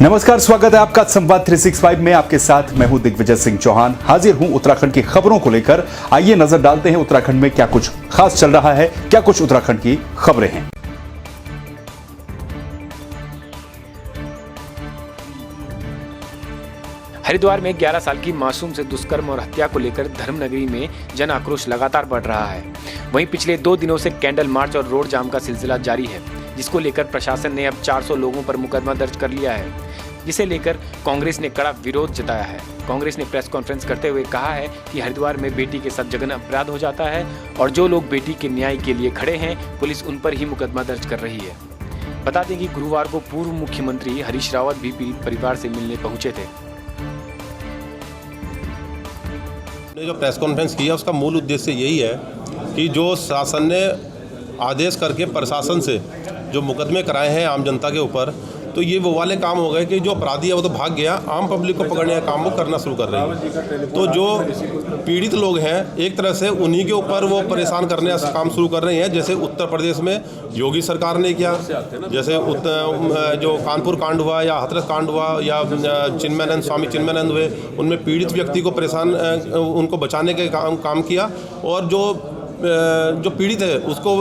नमस्कार, स्वागत है आपका संवाद 365 में। आपके साथ मैं हूं दिग्विजय सिंह चौहान। हाजिर हूं उत्तराखंड की खबरों को लेकर। आइए नजर डालते हैं उत्तराखंड में क्या कुछ खास चल रहा है, क्या कुछ उत्तराखंड की खबरें हैं। हरिद्वार में 11 साल की मासूम से दुष्कर्म और हत्या को लेकर धर्मनगरी में जन आक्रोश लगातार बढ़ रहा है। वहीं पिछले 2 दिनों से कैंडल मार्च और रोड जाम का सिलसिला जारी है, जिसको लेकर प्रशासन ने अब 400 लोगों पर मुकदमा दर्ज कर लिया है, जिसे लेकर कांग्रेस ने कड़ा विरोध जताया है। कांग्रेस ने प्रेस कॉन्फ्रेंस करते हुए कहा है कि हरिद्वार में बेटी के साथ जघन्य अपराध हो जाता है और जो लोग बेटी के न्याय के लिए खड़े हैं, पुलिस उन पर ही मुकदमा दर्ज कर रही है। बता दें कि गुरुवार को पूर्व मुख्यमंत्री हरीश रावत भी पीड़ित परिवार से मिलने पहुंचे थे। ने जो प्रेस कॉन्फ्रेंस किया उसका मूल उद्देश्य यही है कि जो शासन ने आदेश करके प्रशासन से जो मुकदमे कराए हैं आम जनता के ऊपर, तो ये वो वाले काम हो गए कि जो अपराधी है वो तो भाग गया, आम पब्लिक को पकड़ने का काम वो करना शुरू कर रही है। तो जो पीड़ित लोग हैं एक तरह से उन्हीं के ऊपर वो परेशान करने का काम शुरू कर रहे हैं। जैसे उत्तर प्रदेश में योगी सरकार ने किया, जैसे जो कानपुर कांड हुआ या हाथरस कांड हुआ या स्वामी चिन्मयानंद हुए, उनमें पीड़ित व्यक्ति को परेशान उनको बचाने के काम किया और जो पीड़ित है उसको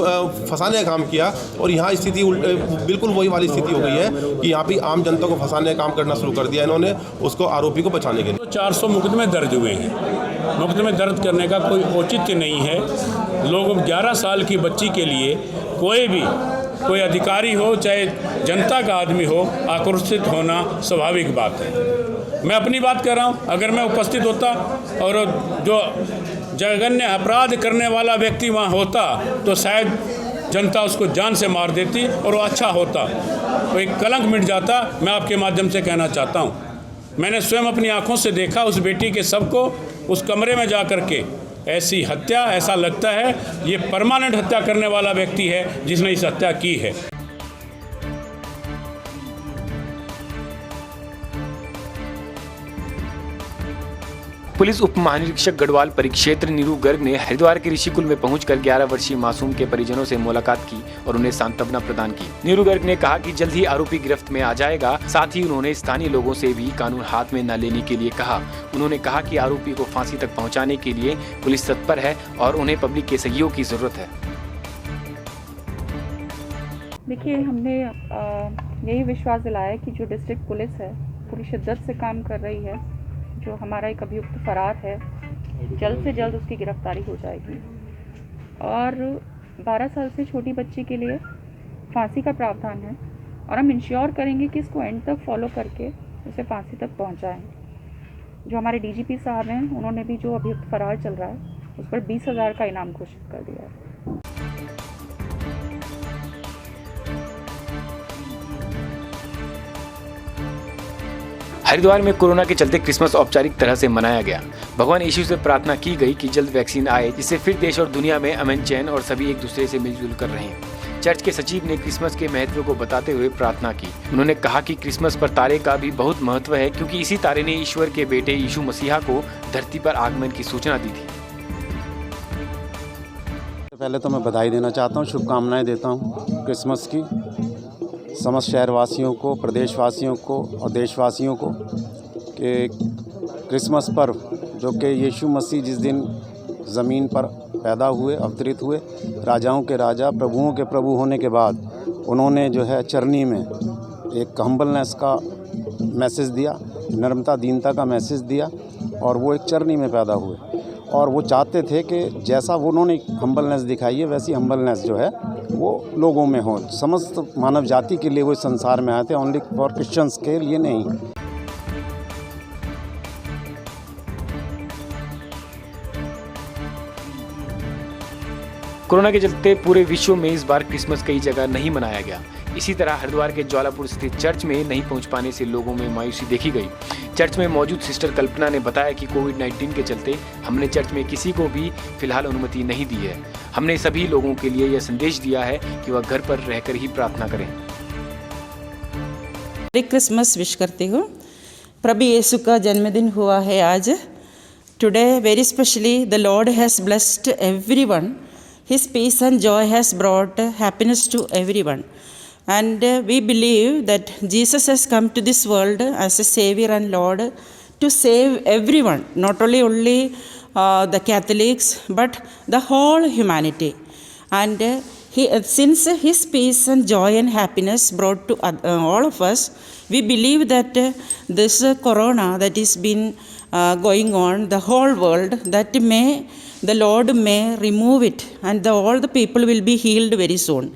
फंसाने का काम किया। और यहाँ स्थिति बिल्कुल वही वाली स्थिति हो गई है कि यहाँ पे आम जनता को फंसाने का काम करना शुरू कर दिया इन्होंने, उसको आरोपी को बचाने के लिए। 400 मुकदमे दर्ज हुए हैं। मुकदमे दर्ज करने का कोई औचित्य नहीं है। लोग 11 साल की बच्ची के लिए कोई अधिकारी हो चाहे जनता का आदमी हो, आक्रोशित होना स्वाभाविक बात है। मैं अपनी बात कर रहा हूँ, अगर मैं उपस्थित होता और जो जघन्य अपराध करने वाला व्यक्ति वहाँ होता तो शायद जनता उसको जान से मार देती और वो अच्छा होता, तो एक कलंक मिट जाता। मैं आपके माध्यम से कहना चाहता हूँ, मैंने स्वयं अपनी आंखों से देखा उस बेटी के शव को उस कमरे में जा कर के। ऐसी हत्या, ऐसा लगता है ये परमानेंट हत्या करने वाला व्यक्ति है जिसने इस हत्या की है। पुलिस उप महानिरीक्षक गढ़वाल परिक्षेत्र नीरू गर्ग ने हरिद्वार के ऋषिकुल में पहुंचकर 11 वर्षीय मासूम के परिजनों से मुलाकात की और उन्हें सांत्वना प्रदान की। नीरू गर्ग ने कहा कि जल्द ही आरोपी गिरफ्त में आ जाएगा। साथ ही उन्होंने स्थानीय लोगों से भी कानून हाथ में न लेने के लिए कहा। उन्होंने कहा कि आरोपी को फांसी तक पहुँचाने के लिए पुलिस तत्पर है और उन्हें पब्लिक के सहयोग की जरूरत है। देखिए, हमने यही विश्वास दिलाया कि जो डिस्ट्रिक्ट पुलिस है पूरी शिद्दत से काम कर रही है। जो हमारा एक अभियुक्त फरार है, जल्द से जल्द उसकी गिरफ्तारी हो जाएगी और 12 साल से छोटी बच्ची के लिए फांसी का प्रावधान है और हम इंश्योर करेंगे कि इसको एंड तक फॉलो करके उसे फांसी तक पहुंचाएं। जो हमारे डीजीपी साहब हैं, उन्होंने भी जो अभियुक्त फरार चल रहा है उस पर 20,000 का इनाम घोषित कर दिया है। हरिद्वार में कोरोना के चलते क्रिसमस औपचारिक तरह से मनाया गया। भगवान यीशु से प्रार्थना की गई कि जल्द वैक्सीन आए, जिससे फिर देश और दुनिया में अमन चैन और सभी एक दूसरे से मिलजुल कर रहें। चर्च के सचिव ने क्रिसमस के महत्व को बताते हुए प्रार्थना की। उन्होंने कहा कि क्रिसमस पर तारे का भी बहुत महत्व है, क्योंकि इसी तारे ने ईश्वर के बेटे यीशु मसीहा को धरती पर आगमन की सूचना दी थी। पहले तो मैं बधाई देना चाहता हूँ, शुभकामनाएं देता हूँ क्रिसमस की समस्त शहरवासियों को, प्रदेशवासियों को और देशवासियों को कि क्रिसमस पर्व जो कि यीशु मसीह जिस दिन ज़मीन पर पैदा हुए, अवतरित हुए, राजाओं के राजा, प्रभुओं के प्रभु होने के बाद उन्होंने जो है चरनी में एक हम्बलनेस का मैसेज दिया, नम्रता दीनता का मैसेज दिया और वो एक चरनी में पैदा हुए और वो चाहते थे कि जैसा वो उन्होंने हम्बलनेस दिखाई है वैसी हम्बलनेस जो है वो लोगों में हो। समस्त मानव जाति के लिए वो संसार में आए थे, ओनली फॉर क्रिश्चियंस के लिए नहीं। कोरोना के चलते पूरे विश्व में इस बार क्रिसमस कई जगह नहीं मनाया गया। इसी तरह हरिद्वार के ज्वालापुर स्थित चर्च में नहीं पहुंच पाने से लोगों में मायूसी देखी गई। चर्च में मौजूद सिस्टर कल्पना ने बताया कि कोविड-19 के चलते हमने चर्च में किसी को भी फिलहाल अनुमति नहीं दी है। हमने सभी लोगों के लिए यह संदेश दिया है कि वह घर पर रहकर ही प्रार्थना करें। मैरी क्रिसमस विश करती हूँ। प्रभु यीशु का जन्मदिन हुआ है आज। Today very specially the Lord has blessed everyone. His peace and joy has brought happiness to everyone. And we believe that Jesus has come to this world as a Savior and Lord to save everyone, not only the Catholics, but the whole humanity. And since His peace and joy and happiness brought to all of us, we believe that this corona that is been going on the whole world, that the Lord may remove it, and all the people will be healed very soon.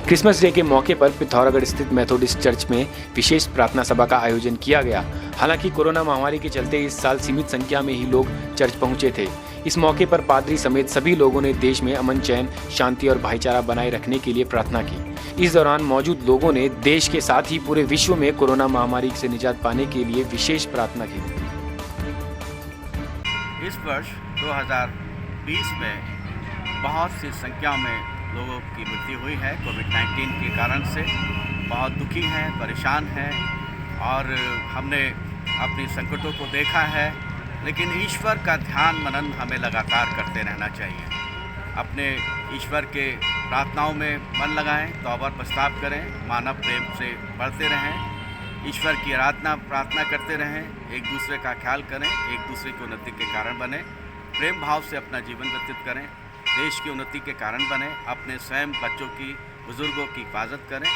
Christmas day के मौके पर पिथौरागढ़ स्थित Methodist church में विशेष प्रार्थना सभा का आयोजन किया गया। हालांकि कोरोना महामारी के चलते इस साल सीमित संख्या में ही लोग चर्च पहुंचे थे। इस मौके पर पादरी समेत सभी लोगों ने देश में अमन, चैन, शांति और भाईचारा बनाए रखने के लिए प्रार्थना की। इस दौरान मौजूद लोगों ने देश के साथ ही पूरे विश्व में कोरोना महामारी से निजात पाने के लिए विशेष प्रार्थना की। इस वर्ष 2020 में बहुत सी संख्या में लोगों की मृत्यु हुई है कोविड-19 के कारण से। बहुत दुखी हैं, परेशान हैं और हमने अपनी संकटों को देखा है, लेकिन ईश्वर का ध्यान मनन हमें लगातार करते रहना चाहिए। अपने ईश्वर के प्रार्थनाओं में मन लगाएं, तौबा पछतावा करें, मानव प्रेम से बढ़ते रहें, ईश्वर की आराधना प्रार्थना करते रहें, एक दूसरे का ख्याल करें, एक दूसरे की उन्नति के कारण बने, प्रेम भाव से अपना जीवन व्यतीत करें, देश की उन्नति के कारण बने, अपने स्वयं बच्चों की, बुजुर्गों की हिफाजत करें।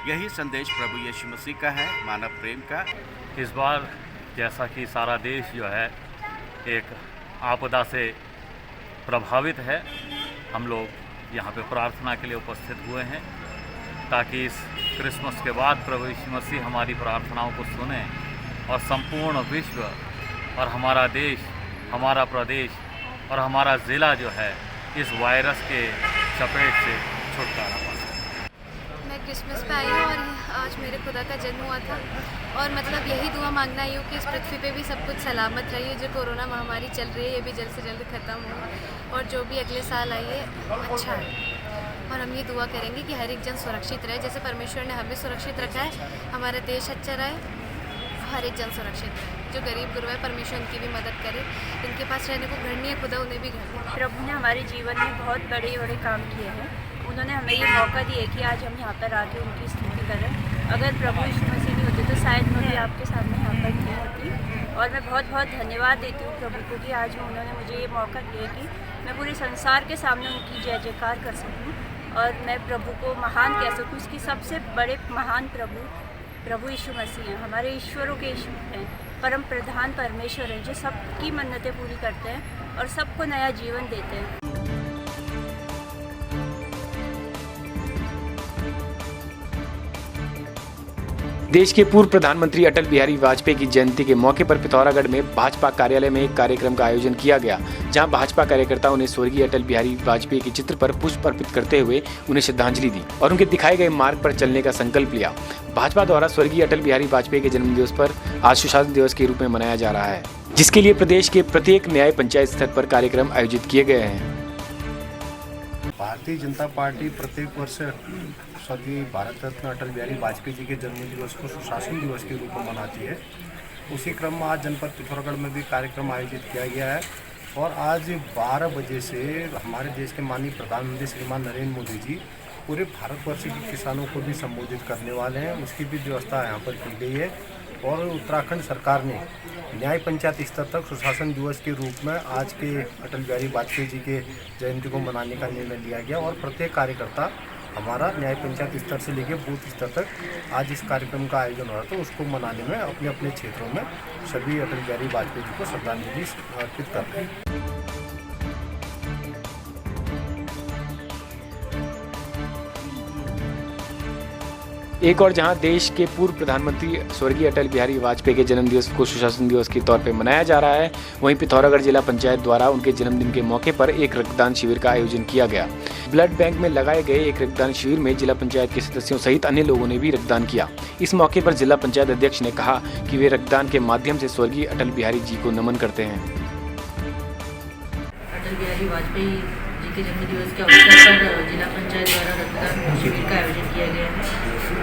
यही संदेश प्रभु यीशु मसीह का है, मानव प्रेम का। इस बार जैसा कि सारा देश जो है एक आपदा से प्रभावित है, हम लोग यहाँ पे प्रार्थना के लिए उपस्थित हुए हैं ताकि इस क्रिसमस के बाद प्रभु यीशु मसीह हमारी प्रार्थनाओं को सुने और संपूर्ण विश्व और हमारा देश, हमारा प्रदेश और हमारा ज़िला जो है इस वायरस के चपेट से छुटकारा पा सके। मैं क्रिसमस पे आई हूँ और आज मेरे खुदा का जन्म हुआ था और मतलब यही दुआ मांगना आई हूँ कि इस पृथ्वी पे भी सब कुछ सलामत रही है। जो कोरोना महामारी चल रही है ये भी जल्द से जल्द ख़त्म हो और जो भी अगले साल आई है अच्छा है। और हम ये दुआ करेंगे कि हर एक जन सुरक्षित रहे, जैसे परमेश्वर ने हमें सुरक्षित रखा है, हमारा देश अच्छा रहे, हर एक जन सुरक्षित रहे। जो गरीब गुरबा है परमेश्वर उनकी भी मदद करे, इनके पास रहने को घर नहीं है, खुदा उन्हें भी घर दे। प्रभु ने हमारे जीवन में बहुत बड़े बड़े काम किए हैं। उन्होंने हमें ये मौका दिया कि आज हम यहाँ पर आके उनकी स्तुति करें। अगर प्रभु यीशु मसीह नहीं होते तो शायद मैं भी आपके सामने यहाँ पर नहीं होती। और मैं बहुत बहुत धन्यवाद देती हूँ प्रभु को कि आज उन्होंने मुझे ये मौका दिया कि मैं पूरे संसार के सामने उनकी जय जयकार कर सकूँ और मैं प्रभु को महान कह सकूँ। इसकी सबसे बड़े महान प्रभु यीशु मसीह हैं, हमारे ईश्वरों के ईश्वर हैं, परम प्रधान परमेश्वर हैं, जो सबकी मन्नतें पूरी करते हैं और सबको नया जीवन देते हैं। देश के पूर्व प्रधानमंत्री अटल बिहारी वाजपेयी की जयंती के मौके पर पिथौरागढ़ में भाजपा कार्यालय में एक कार्यक्रम का आयोजन किया गया, जहां भाजपा कार्यकर्ताओं ने स्वर्गीय अटल बिहारी वाजपेयी के चित्र पर पुष्प अर्पित करते हुए उन्हें श्रद्धांजलि दी और उनके दिखाए गए मार्ग पर चलने का संकल्प लिया। भाजपा द्वारा स्वर्गीय अटल बिहारी वाजपेयी के जन्म दिवस पर आज सुशासन दिवस के रूप में मनाया जा रहा है, जिसके लिए प्रदेश के प्रत्येक न्याय पंचायत स्तर पर कार्यक्रम आयोजित किए गए हैं। भारतीय जनता पार्टी प्रत्येक वर्ष स्वर्गीय भारत रत्न अटल बिहारी वाजपेयी जी के जन्म दिवस को सुशासन दिवस के रूप में मनाती है। उसी क्रम में आज जनपद पिथौरागढ़ में भी कार्यक्रम आयोजित किया गया है और आज 12 बजे से हमारे देश के माननीय प्रधानमंत्री श्रीमान नरेंद्र मोदी जी पूरे भारतवर्ष के किसानों को भी संबोधित करने वाले हैं। उसकी भी व्यवस्था यहाँ पर की गई है और उत्तराखंड सरकार ने न्याय पंचायत स्तर तक सुशासन दिवस के रूप में आज के अटल बिहारी वाजपेयी जी के जयंती को मनाने का निर्णय लिया गया और प्रत्येक कार्यकर्ता हमारा न्याय पंचायत स्तर से लेकर बूथ स्तर तक आज इस कार्यक्रम का आयोजन हो रहा था, उसको मनाने में अपने अपने क्षेत्रों में सभी अटल बिहारी वाजपेयी जी को श्रद्धांजलि अर्पित कर रहे हैं। एक और जहां देश के पूर्व प्रधानमंत्री स्वर्गीय अटल बिहारी वाजपेयी के जन्म दिवस को सुशासन दिवस के तौर पर मनाया जा रहा है, वहीं पिथौरागढ़ जिला पंचायत द्वारा उनके जन्मदिन के मौके पर एक रक्तदान शिविर का आयोजन किया गया। ब्लड बैंक में लगाए गए एक रक्तदान शिविर में जिला पंचायत के सदस्यों सहित अन्य लोगों ने भी रक्तदान किया। इस मौके पर जिला पंचायत अध्यक्ष ने कहा कि वे रक्तदान के माध्यम से स्वर्गीय अटल बिहारी जी को नमन करते हैं। अटल बिहारी वाजपेयी जी के जन्म दिवस के अवसर पर जिला पंचायत द्वारा रक्तदान शिविर का आयोजन किया गया है,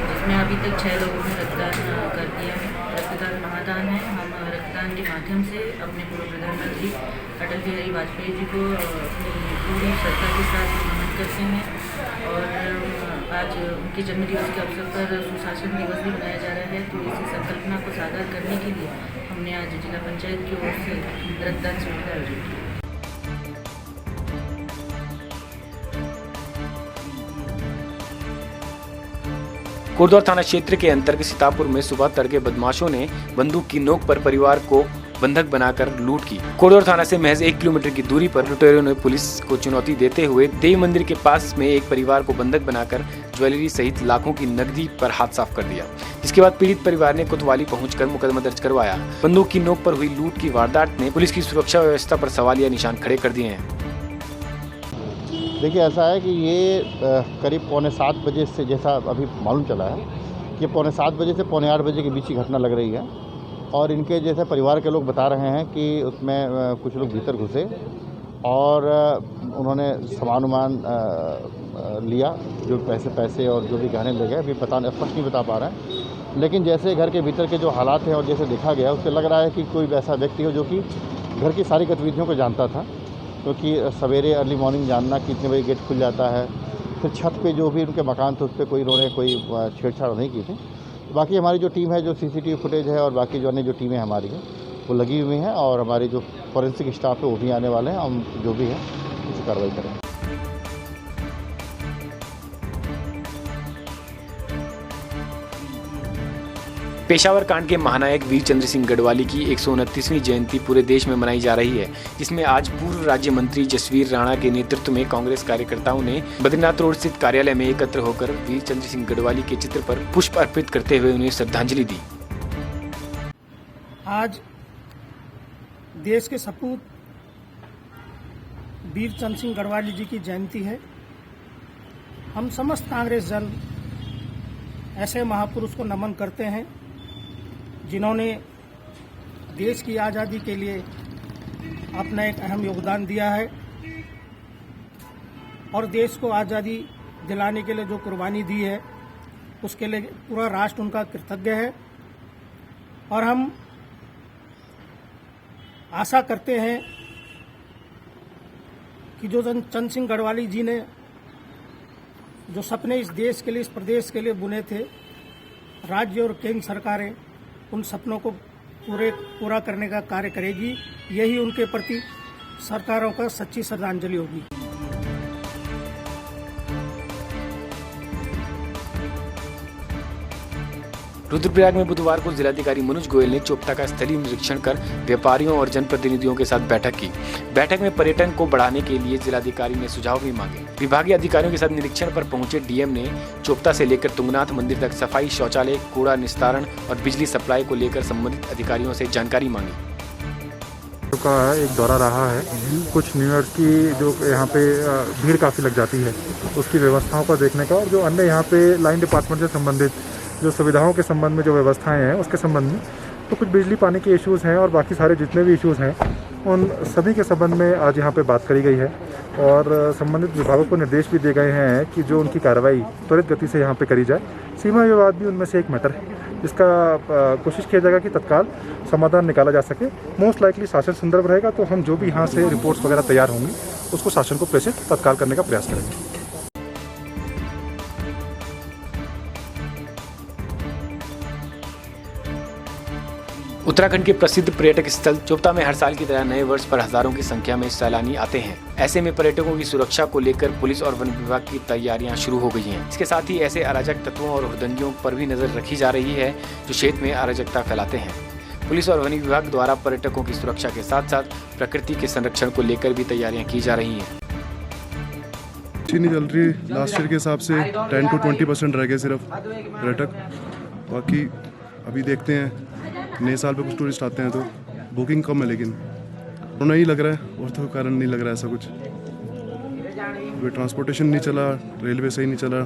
जिसमें अभी तक 6 लोगों ने रक्तदान कर दिया है। रक्तदान महादान है, हम रक्तदान रक्तदान के माध्यम से अपने पूर्व प्रधानमंत्री अटल बिहारी वाजपेयी जी को अपनी पूरी श्रद्धा के साथ नमन करते हैं। और आज उनके जन्मदिवस के अवसर पर सुशासन दिवस भी मनाया जा रहा है, तो इसी संकल्पना को साकार करने के लिए हमने आज जिला पंचायत की ओर से रक्तदान शिविर का आयोजन किया। कोटद्वार थाना क्षेत्र के अंतर्गत सीतापुर में सुबह तड़के बदमाशों ने बंदूक की नोक पर परिवार को बंधक बनाकर लूट की। कोटद्वार थाना से महज 1 किलोमीटर की दूरी पर लुटेरों ने पुलिस को चुनौती देते हुए देव मंदिर के पास में एक परिवार को बंधक बनाकर ज्वेलरी सहित लाखों की नकदी पर हाथ साफ कर दिया। इसके बाद पीड़ित परिवार ने कोतवाली पहुंचकर मुकदमा दर्ज करवाया। बंदूक की नोक पर हुई लूट की वारदात ने पुलिस की सुरक्षा व्यवस्था पर सवालिया निशान खड़े कर दिए हैं। देखिए, ऐसा है कि ये करीब 7:15 बजे से, जैसा अभी मालूम चला है कि 7:15 बजे से 8:45 बजे के बीच की घटना लग रही है। और इनके जैसे परिवार के लोग बता रहे हैं कि उसमें कुछ लोग भीतर घुसे और उन्होंने सामान लिया, जो पैसे और जो भी गहने ले गए, अभी स्पष्ट नहीं बता पा रहे हैं। लेकिन जैसे घर के भीतर के जो हालात हैं और जैसे देखा गया, उससे लग रहा है कि कोई वैसा व्यक्ति हो जो कि घर की सारी गतिविधियों को जानता था, क्योंकि सवेरे अर्ली मॉर्निंग जानना कि इतने बजे गेट खुल जाता है। फिर छत पे जो भी उनके मकान थे उस पर इन्होंने कोई छेड़छाड़ नहीं की थी। बाकी हमारी जो टीम है, जो सीसीटीवी फुटेज है और बाकी जो अन्य जो टीमें हमारी हैं वो लगी हुई हैं, और हमारी जो फॉरेंसिक स्टाफ है वो भी आने वाले हैं। हम जो भी है उसी कार्रवाई करेंगे। पेशावर कांड के महानायक वीर चंद्र सिंह गढ़वाली की 129वीं जयंती पूरे देश में मनाई जा रही है, जिसमें आज पूर्व राज्य मंत्री जसवीर राणा के नेतृत्व में कांग्रेस कार्यकर्ताओं ने बद्रीनाथ रोड स्थित कार्यालय में एकत्र होकर वीर चंद्र सिंह गढ़वाली के चित्र पर पुष्प अर्पित करते हुए उन्हें श्रद्धांजलि दी। आज देश के सपूत वीर चंद्र सिंह गढ़वाली जी की जयंती है। हम समस्त कांग्रेस जन ऐसे महापुरुष को नमन करते हैं जिन्होंने देश की आज़ादी के लिए अपना एक अहम योगदान दिया है और देश को आज़ादी दिलाने के लिए जो कुर्बानी दी है उसके लिए पूरा राष्ट्र उनका कृतज्ञ है। और हम आशा करते हैं कि जो चंद्र सिंह गढ़वाली जी ने जो सपने इस देश के लिए, इस प्रदेश के लिए बुने थे, राज्य और केंद्र सरकारें उन सपनों को पूरा करने का कार्य करेगी। यही उनके प्रति सरकारों का सच्ची श्रद्धांजलि होगी। रुद्रप्रयाग में बुधवार को जिलाधिकारी मनोज गोयल ने चोपता का स्थलीय निरीक्षण कर व्यापारियों और जनप्रतिनिधियों के साथ बैठक की। बैठक में पर्यटन को बढ़ाने के लिए जिलाधिकारी ने सुझाव भी मांगे। विभागीय अधिकारियों के साथ निरीक्षण पर पहुंचे डीएम ने चोपता से लेकर तुंगनाथ मंदिर तक सफाई, शौचालय, कूड़ा निस्तारण और बिजली सप्लाई को लेकर संबंधित अधिकारियों से जानकारी मांगी। का एक दौरा रहा है। कुछ न्यू ईयर की जो यहाँ पे भीड़ काफ़ी लग जाती है, उसकी व्यवस्थाओं को देखने का, और जो अन्य यहाँ पे लाइन डिपार्टमेंट से संबंधित जो सुविधाओं के संबंध में जो व्यवस्थाएं हैं उसके संबंध में, तो कुछ बिजली पानी के इश्यूज़ हैं और बाकी सारे जितने भी इश्यूज़ हैं उन सभी के संबंध में आज यहाँ पे बात करी गई है। और संबंधित विभागों को निर्देश भी दिए गए हैं कि जो उनकी कार्रवाई त्वरित गति से यहाँ पे करी जाए। सीमा विवाद भी उनमें से एक मैटर है जिसका कोशिश किया जाएगा कि तत्काल समाधान निकाला जा सके। मोस्ट लाइकली शासन संदर्भ रहेगा, तो हम जो भी यहाँ से रिपोर्ट्स वगैरह तैयार होंगी उसको शासन को प्रेषित तत्काल करने का प्रयास करेंगे। उत्तराखंड के प्रसिद्ध पर्यटक स्थल चोपता में हर साल की तरह नए वर्ष पर हजारों की संख्या में सैलानी आते हैं। ऐसे में पर्यटकों की सुरक्षा को लेकर पुलिस और वन विभाग की तैयारियां शुरू हो गई हैं। इसके साथ ही ऐसे अराजक तत्वों और हुड़दंगियों पर भी नजर रखी जा रही है जो क्षेत्र में अराजकता फैलाते हैं। पुलिस और वन विभाग द्वारा पर्यटकों की सुरक्षा के साथ साथ प्रकृति के संरक्षण को लेकर भी तैयारियां की जा रही हैं। नहीं चल रही, लास्ट ईयर के हिसाब से 10 to 20% रह गए सिर्फ पर्यटक। बाकी अभी देखते हैं, नए साल पे कुछ टूरिस्ट आते हैं तो बुकिंग कम है, लेकिन कोरोना ही लग रहा है और तो कारण नहीं लग रहा है ऐसा कुछ। ट्रांसपोर्टेशन नहीं चला, रेलवे सही नहीं चला,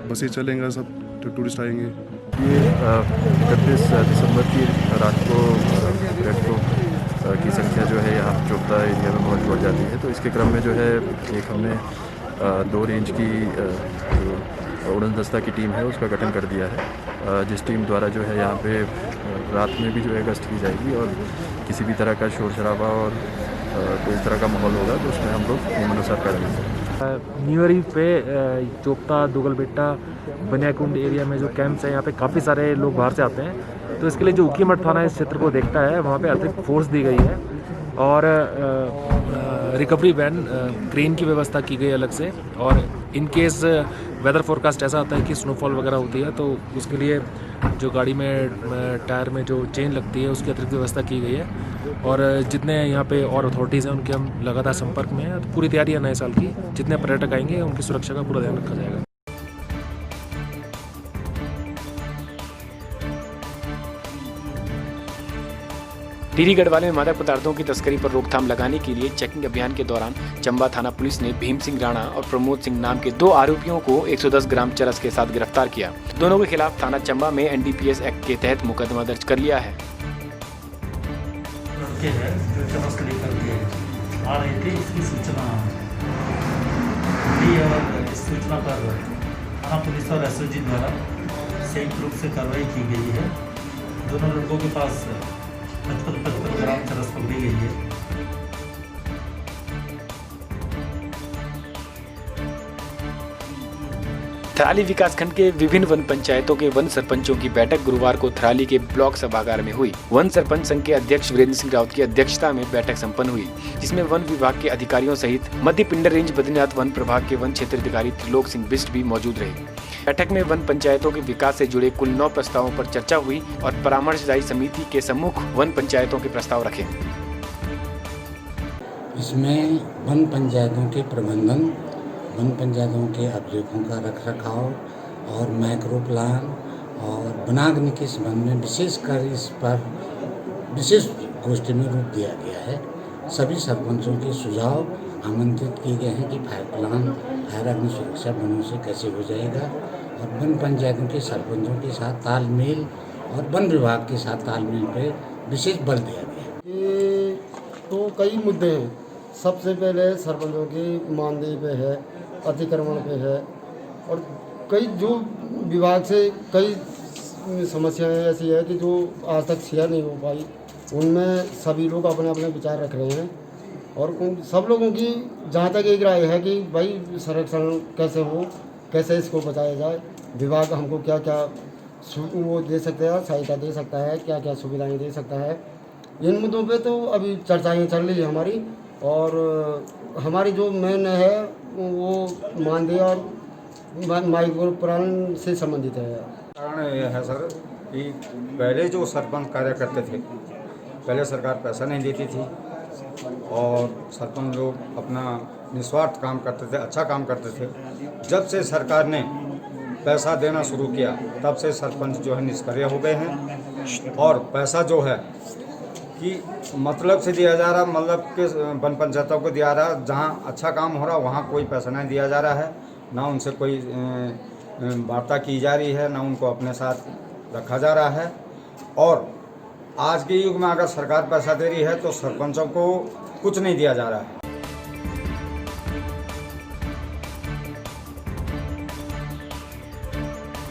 बस ये चलेंगे सब तो टूरिस्ट आएंगे। ये 31 दिसंबर की रात को पर्यटकों की संख्या जो है यहाँ चोपता एरिया में बहुत बढ़ जाती है, तो इसके क्रम में जो है एक हमने 2 रेंज की उड़न दस्ता की टीम है उसका गठन कर दिया है, जिस टीम द्वारा जो है यहाँ पे रात में भी जो है गश्त की जाएगी और किसी भी तरह का शोर शराबा और कोई तरह का माहौल होगा तो उसमें हम लोग नियमानुसार करेंगे। न्यू ईयर ईव पे चोपता, दुगलबेट्टा, बनियाकुंड एरिया में जो कैंप्स हैं, यहाँ पे काफ़ी सारे लोग बाहर से आते हैं, तो इसके लिए जो उकीमठ थाना इस क्षेत्र को देखता है, वहाँ पे अतिरिक्त फोर्स दी गई है और रिकवरी वैन क्रेन की व्यवस्था की गई अलग से। और इन केस वेदर फोरकास्ट ऐसा आता है कि स्नोफॉल वगैरह होती है तो उसके लिए जो गाड़ी में टायर में जो चेन लगती है उसकी अतिरिक्त व्यवस्था की गई है। और जितने यहाँ पे और अथॉरिटीज़ हैं उनके हम लगातार संपर्क में हैं। तो पूरी तैयारी है नए साल की, जितने पर्यटक आएंगे उनकी सुरक्षा का पूरा ध्यान रखा जाएगा। टिहरी गढ़वाले में मादक पदार्थों की तस्करी पर रोकथाम लगाने के लिए चेकिंग अभियान के दौरान चंबा थाना पुलिस ने भीम सिंह राणा और प्रमोद सिंह नाम के 2 आरोपियों को 110 ग्राम चरस के साथ गिरफ्तार किया। दोनों के खिलाफ थाना चंबा में NDPS एक्ट के तहत मुकदमा दर्ज कर लिया है। लड़के हैं जो चरस लेकर के आ रहे थे, इसकी सूचना मिली और इस सूचना पर थाना पुलिस और SOG द्वारा संयुक्त रूप से कार्रवाई की गई है। दोनों लड़कों के पास 55 ग्राम चरस पकड़ी गई है। थराली विकासखंड के विभिन्न वन पंचायतों के वन सरपंचों की बैठक गुरुवार को थराली के ब्लॉक सभागार में हुई। वन सरपंच संघ के अध्यक्ष वीरेंद्र सिंह राउत की अध्यक्षता में बैठक संपन्न हुई, जिसमें वन विभाग के अधिकारियों सहित मध्य पिंडर रेंज बद्रीनाथ वन प्रभाग के वन क्षेत्र अधिकारी त्रिलोक सिंह बिष्ट भी मौजूद रहे। बैठक में वन पंचायतों के विकास से जुड़े कुल 9 प्रस्तावों पर चर्चा हुई और परामर्शदायी समिति के सम्मुख वन पंचायतों के प्रस्ताव रखे। इसमें वन पंचायतों के प्रबंधन, वन पंचायतों के अभिलेखों का रखरखाव और माइक्रो प्लान और वनाग्नि के संबंध में विशेषकर इस पर विशेष गोष्ठी में रूप दिया गया है। सभी सरपंचों के सुझाव आमंत्रित किए गए हैं कि फायर प्लान, फायर अग्नि सुरक्षा वनों से कैसे हो जाएगा और वन पंचायतों के सरपंचों के साथ तालमेल और वन विभाग के साथ तालमेल पर विशेष बल दिया गया। ये तो कई मुद्दे हैं। सबसे पहले सरपंचों की मानदेय पे है, अतिक्रमण पे है और कई जो विभाग से कई समस्याएं ऐसी है कि जो आज तक शेयर नहीं हो पाई, उनमें सभी लोग अपने अपने विचार रख रहे हैं और सब लोगों की जहाँ तक एक राय है कि भाई संरक्षण कैसे हो, कैसे इसको बचाया जाए, विभाग हमको क्या क्या वो दे सकता है, सहायता दे सकता है, क्या क्या सुविधाएं दे सकता है। इन मुद्दों पे तो अभी चर्चाएं चल रही है हमारी और हमारी जो मेन है वो मानदेय और माइक्रो प्लान से संबंधित है। कारण यह है सर कि पहले जो सरपंच कार्य करते थे, पहले सरकार पैसा नहीं देती थी और सरपंच लोग अपना निस्वार्थ काम करते थे, अच्छा काम करते थे। जब से सरकार ने पैसा देना शुरू किया तब से सरपंच जो है निष्क्रिय हो गए हैं और पैसा जो है कि मतलब से दिया जा रहा, मतलब कि वन पंचायतों को दिया रहा, जहाँ अच्छा काम हो रहा वहाँ कोई पैसा नहीं दिया जा रहा है, ना उनसे कोई वार्ता की जा रही है, ना उनको अपने साथ रखा जा रहा है। और आज के युग में अगर सरकार पैसा दे रही है तो सरपंचों को कुछ नहीं दिया जा रहा है।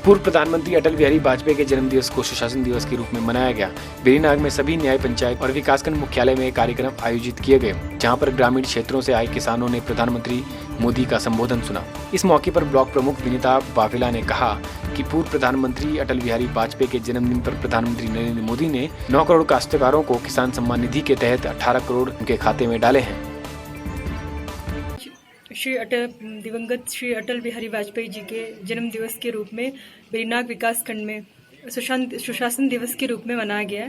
पूर्व प्रधानमंत्री अटल बिहारी वाजपेयी के जन्मदिवस को सुशासन दिवस के रूप में मनाया गया। बेरीनाग में सभी न्याय पंचायत और विकासखंड मुख्यालय में कार्यक्रम आयोजित किए गए, जहां पर ग्रामीण क्षेत्रों से आए किसानों ने प्रधानमंत्री मोदी का संबोधन सुना। इस मौके पर ब्लॉक प्रमुख विनीता वावेला ने कहा कि पूर्व प्रधानमंत्री अटल बिहारी वाजपेयी के जन्मदिन पर प्रधानमंत्री नरेंद्र मोदी ने 9 करोड़ काश्तकारों को किसान सम्मान निधि के तहत 18 करोड़ उनके खाते में डाले हैं। दिवंगत श्री अटल बिहारी वाजपेयी जी के जन्म दिवस के रूप में बेरीनाग विकास खंड में सुशासन दिवस के रूप में मनाया गया,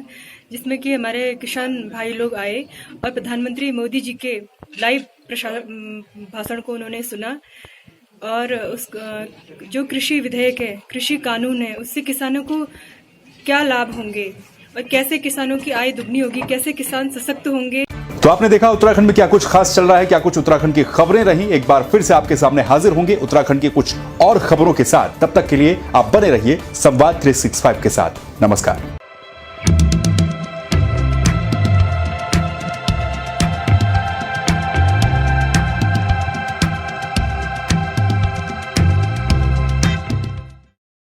जिसमें कि हमारे किसान भाई लोग आए और प्रधानमंत्री मोदी जी के लाइव भाषण को उन्होंने सुना और उस जो कृषि विधेयक है, कृषि कानून है, उससे किसानों को क्या लाभ होंगे और कैसे किसानों की आय दुगनी होगी, कैसे किसान सशक्त होंगे। तो आपने देखा उत्तराखंड में क्या कुछ खास चल रहा है, क्या कुछ उत्तराखंड की खबरें रही। एक बार फिर से आपके सामने हाजिर होंगे उत्तराखंड की कुछ और खबरों के साथ। तब तक के लिए आप बने रहिए संवाद 365 के साथ। नमस्कार।